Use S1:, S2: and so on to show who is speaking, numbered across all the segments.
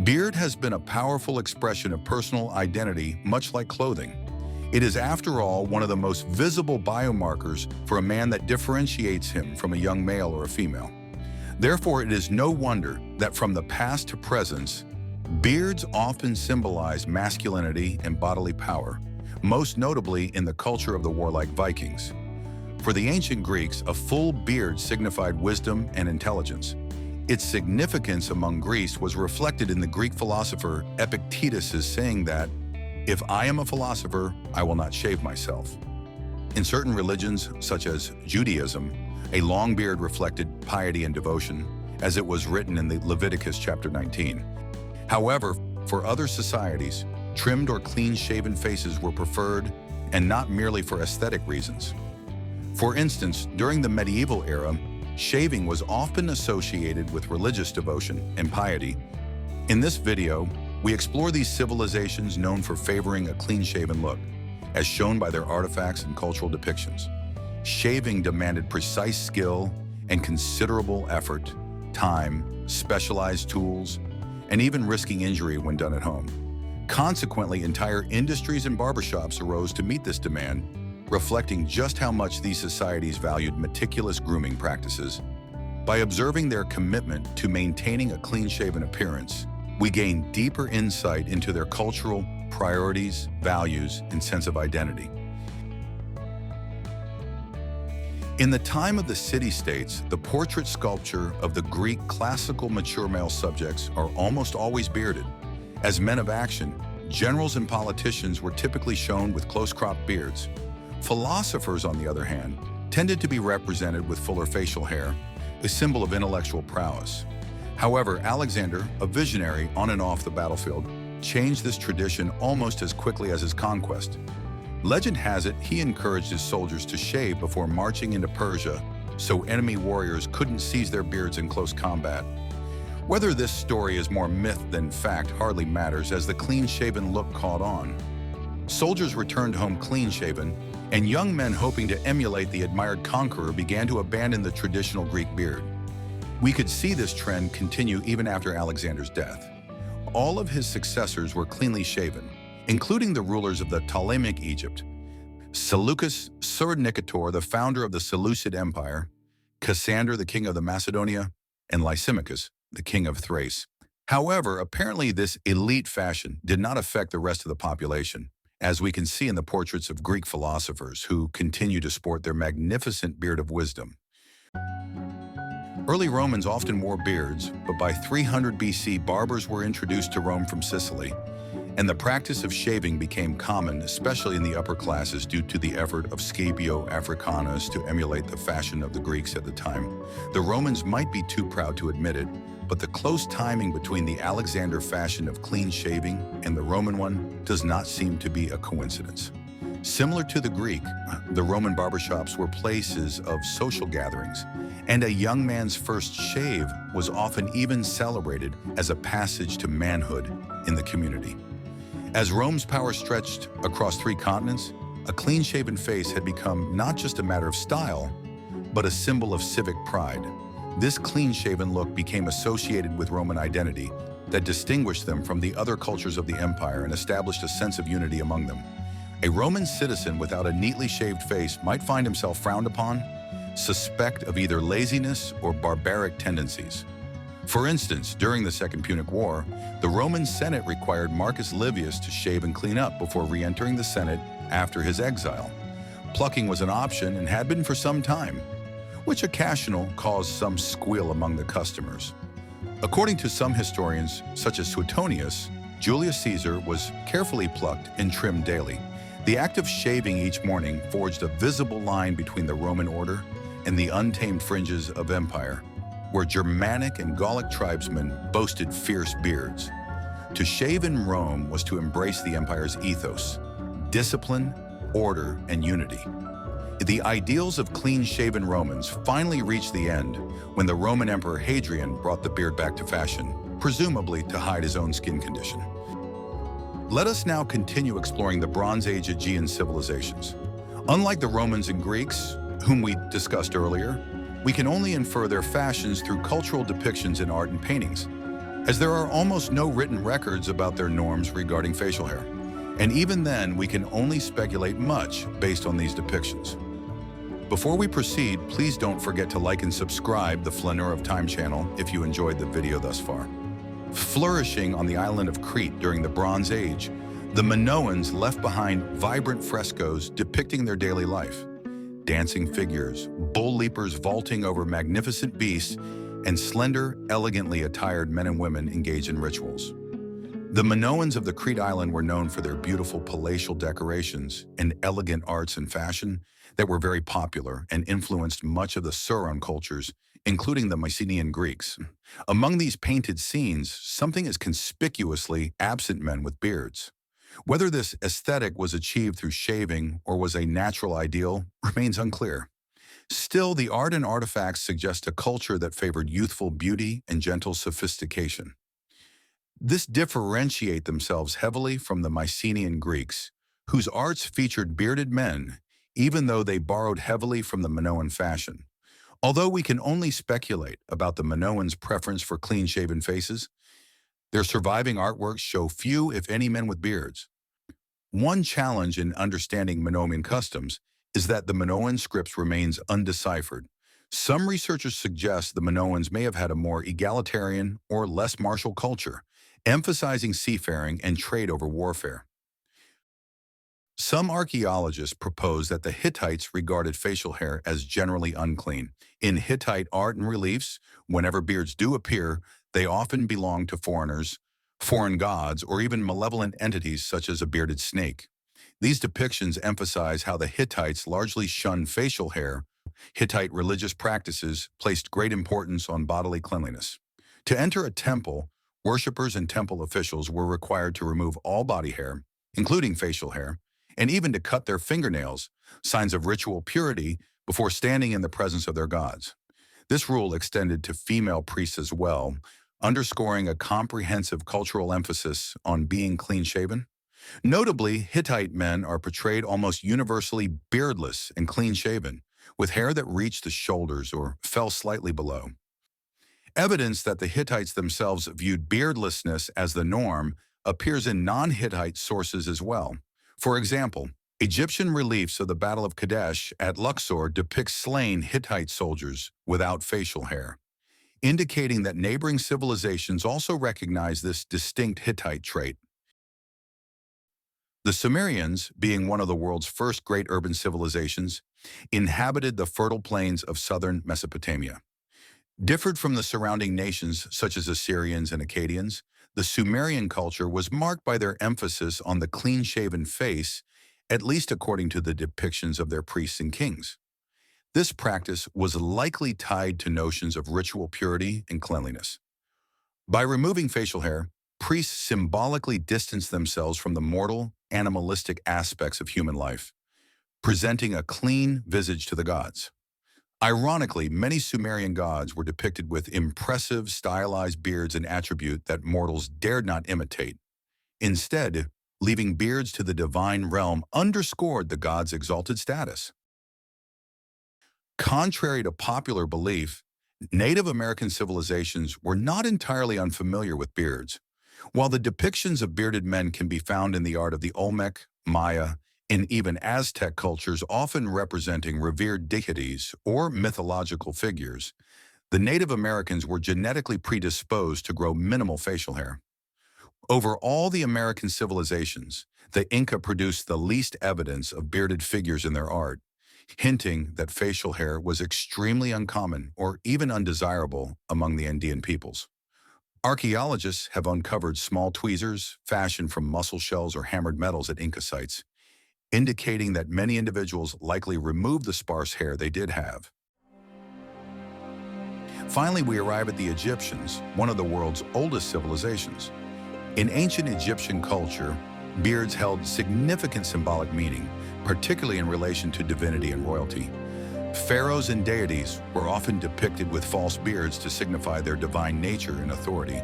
S1: Beard has been a powerful expression of personal identity, much like clothing. It is, after all, one of the most visible biomarkers for a man that differentiates him from a young male or a female. Therefore, it is no wonder that from the past to present, beards often symbolize masculinity and bodily power, most notably in the culture of the warlike Vikings. For the ancient Greeks, a full beard signified wisdom and intelligence. Its significance among Greece was reflected in the Greek philosopher Epictetus' saying that, "If I am a philosopher, I will not shave myself." In certain religions, such as Judaism, a long beard reflected piety and devotion, as it was written in the Leviticus chapter 19. However, for other societies, trimmed or clean-shaven faces were preferred, and not merely for aesthetic reasons. For instance, during the medieval era, shaving was often associated with religious devotion and piety. In this video, we explore these civilizations known for favoring a clean-shaven look, as shown by their artifacts and cultural depictions. Shaving demanded precise skill and considerable effort, time, specialized tools, and even risking injury when done at home. Consequently, entire industries and barbershops arose to meet this demand, reflecting just how much these societies valued meticulous grooming practices. By observing their commitment to maintaining a clean-shaven appearance, we gain deeper insight into their cultural priorities, values, and sense of identity. In the time of the city-states, the portrait sculpture of the Greek classical mature male subjects are almost always bearded. As men of action, generals and politicians were typically shown with close-cropped beards. Philosophers, on the other hand, tended to be represented with fuller facial hair, a symbol of intellectual prowess. However, Alexander, a visionary on and off the battlefield, changed this tradition almost as quickly as his conquest. Legend has it he encouraged his soldiers to shave before marching into Persia, so enemy warriors couldn't seize their beards in close combat. Whether this story is more myth than fact hardly matters, as the clean-shaven look caught on. Soldiers returned home clean-shaven, and young men hoping to emulate the admired conqueror began to abandon the traditional Greek beard. We could see this trend continue even after Alexander's death. All of his successors were cleanly shaven, including the rulers of the Ptolemaic Egypt, Seleucus Nicator, the founder of the Seleucid Empire, Cassander, the king of the Macedonia, and Lysimachus, the king of Thrace. However, apparently this elite fashion did not affect the rest of the population, as we can see in the portraits of Greek philosophers who continue to sport their magnificent beard of wisdom. Early Romans often wore beards, but by 300 BC, barbers were introduced to Rome from Sicily, and the practice of shaving became common, especially in the upper classes, due to the effort of Scipio Africanus to emulate the fashion of the Greeks at the time. The Romans might be too proud to admit it, but the close timing between the Alexander fashion of clean shaving and the Roman one does not seem to be a coincidence. Similar to the Greek, the Roman barbershops were places of social gatherings, and a young man's first shave was often even celebrated as a passage to manhood in the community. As Rome's power stretched across 3 continents, a clean-shaven face had become not just a matter of style, but a symbol of civic pride. This clean-shaven look became associated with Roman identity that distinguished them from the other cultures of the empire and established a sense of unity among them. A Roman citizen without a neatly shaved face might find himself frowned upon, suspect of either laziness or barbaric tendencies. For instance, during the Second Punic War, the Roman Senate required Marcus Livius to shave and clean up before re-entering the Senate after his exile. Plucking was an option and had been for some time, which occasionally caused some squeal among the customers. According to some historians, such as Suetonius, Julius Caesar was carefully plucked and trimmed daily. The act of shaving each morning forged a visible line between the Roman order and the untamed fringes of empire, where Germanic and Gallic tribesmen boasted fierce beards. To shave in Rome was to embrace the empire's ethos, discipline, order, and unity. The ideals of clean-shaven Romans finally reached the end when the Roman Emperor Hadrian brought the beard back to fashion, presumably to hide his own skin condition. Let us now continue exploring the Bronze Age Aegean civilizations. Unlike the Romans and Greeks, whom we discussed earlier, we can only infer their fashions through cultural depictions in art and paintings. as there are almost no written records about their norms regarding facial hair. And even then, we can only speculate much based on these depictions. Before we proceed, please don't forget to like and subscribe the Flaneur of Time channel if you enjoyed the video thus far. Flourishing on the island of Crete during the Bronze Age, the Minoans left behind vibrant frescoes depicting their daily life. Dancing figures, bull leapers vaulting over magnificent beasts, and slender, elegantly attired men and women engaged in rituals. The Minoans of the Crete island were known for their beautiful palatial decorations and elegant arts and fashion that were very popular and influenced much of the Sumeran cultures, including the Mycenaean Greeks. Among these painted scenes, something is conspicuously absent: men with beards. Whether this aesthetic was achieved through shaving or was a natural ideal remains unclear. Still, the art and artifacts suggest a culture that favored youthful beauty and gentle sophistication. This differentiate themselves heavily from the Mycenaean Greeks, whose arts featured bearded men, even though they borrowed heavily from the Minoan fashion. Although we can only speculate about the Minoans' preference for clean-shaven faces, their surviving artworks show few, if any, men with beards. One challenge in understanding Minoan customs is that the Minoan scripts remains undeciphered. Some researchers suggest the Minoans may have had a more egalitarian or less martial culture, emphasizing seafaring and trade over warfare. Some archaeologists propose that the Hittites regarded facial hair as generally unclean. In Hittite art and reliefs, whenever beards do appear, they often belong to foreigners, foreign gods, or even malevolent entities such as a bearded snake. These depictions emphasize how the Hittites largely shunned facial hair. Hittite religious practices placed great importance on bodily cleanliness. To enter a temple, worshippers and temple officials were required to remove all body hair, including facial hair, and even to cut their fingernails, signs of ritual purity, before standing in the presence of their gods. This rule extended to female priests as well, underscoring a comprehensive cultural emphasis on being clean-shaven. Notably, Hittite men are portrayed almost universally beardless and clean-shaven, with hair that reached the shoulders or fell slightly below. Evidence that the Hittites themselves viewed beardlessness as the norm appears in non-Hittite sources as well. For example, Egyptian reliefs of the Battle of Kadesh at Luxor depict slain Hittite soldiers without facial hair, indicating that neighboring civilizations also recognize this distinct Hittite trait. The Sumerians, being one of the world's first great urban civilizations, inhabited the fertile plains of southern Mesopotamia. Differed from the surrounding nations such as Assyrians and Akkadians, the Sumerian culture was marked by their emphasis on the clean-shaven face, at least according to the depictions of their priests and kings. This practice was likely tied to notions of ritual purity and cleanliness. By removing facial hair, priests symbolically distanced themselves from the mortal, animalistic aspects of human life, presenting a clean visage to the gods. Ironically, many Sumerian gods were depicted with impressive, stylized beards, an attribute that mortals dared not imitate. Instead, leaving beards to the divine realm underscored the gods' exalted status. Contrary to popular belief, Native American civilizations were not entirely unfamiliar with beards. While the depictions of bearded men can be found in the art of the Olmec, Maya, and even Aztec cultures, often representing revered deities or mythological figures, the Native Americans were genetically predisposed to grow minimal facial hair. Over all the American civilizations, the Inca produced the least evidence of bearded figures in their art, hinting that facial hair was extremely uncommon or even undesirable among the Andean peoples. Archaeologists have uncovered small tweezers fashioned from mussel shells or hammered metals at Inca sites, indicating that many individuals likely removed the sparse hair they did have. Finally, we arrive at the Egyptians, one of the world's oldest civilizations. In ancient Egyptian culture, beards held significant symbolic meaning, particularly in relation to divinity and royalty. Pharaohs and deities were often depicted with false beards to signify their divine nature and authority.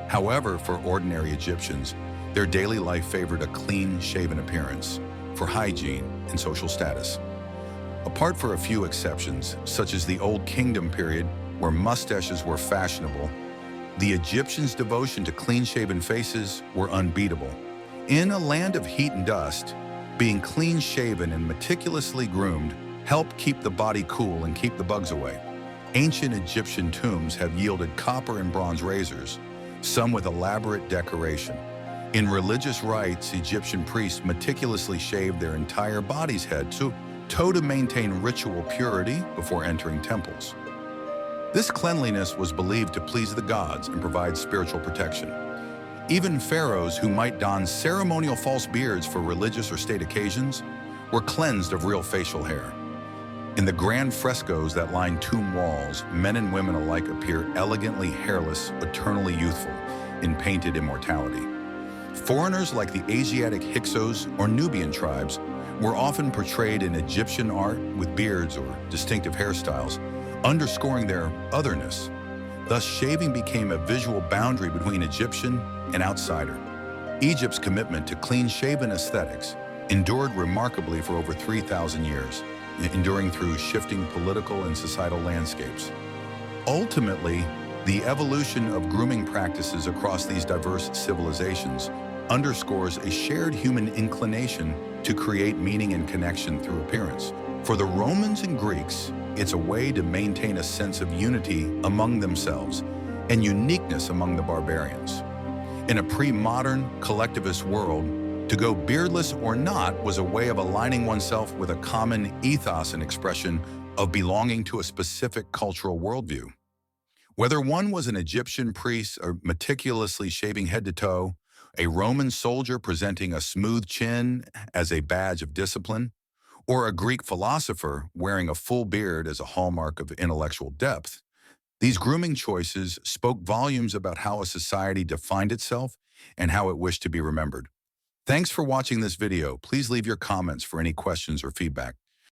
S1: However, for ordinary Egyptians, their daily life favored a clean-shaven appearance for hygiene and social status. Apart from a few exceptions, such as the Old Kingdom period, where mustaches were fashionable, The Egyptians' devotion to clean-shaven faces were unbeatable. In a land of heat and dust, being clean-shaven and meticulously groomed helped keep the body cool and keep the bugs away. Ancient Egyptian tombs have yielded copper and bronze razors, some with elaborate decoration. In religious rites, Egyptian priests meticulously shaved their entire body's head to maintain ritual purity before entering temples. This cleanliness was believed to please the gods and provide spiritual protection. Even pharaohs who might don ceremonial false beards for religious or state occasions were cleansed of real facial hair. In the grand frescoes that line tomb walls, men and women alike appear elegantly hairless, eternally youthful, in painted immortality. Foreigners like the Asiatic Hyksos or Nubian tribes were often portrayed in Egyptian art with beards or distinctive hairstyles, underscoring their otherness. Thus, shaving became a visual boundary between Egyptian and outsider. Egypt's commitment to clean-shaven aesthetics endured remarkably for over 3,000 years, enduring through shifting political and societal landscapes. Ultimately, the evolution of grooming practices across these diverse civilizations underscores a shared human inclination to create meaning and connection through appearance. For the Romans and Greeks, it's a way to maintain a sense of unity among themselves and uniqueness among the barbarians. In a pre-modern, collectivist world, to go beardless or not was a way of aligning oneself with a common ethos and expression of belonging to a specific cultural worldview. Whether one was an Egyptian priest meticulously shaving head to toe, a Roman soldier presenting a smooth chin as a badge of discipline, or a Greek philosopher wearing a full beard as a hallmark of intellectual depth, these grooming choices spoke volumes about how a society defined itself and how it wished to be remembered. Thanks for watching this video. Please leave your comments for any questions or feedback.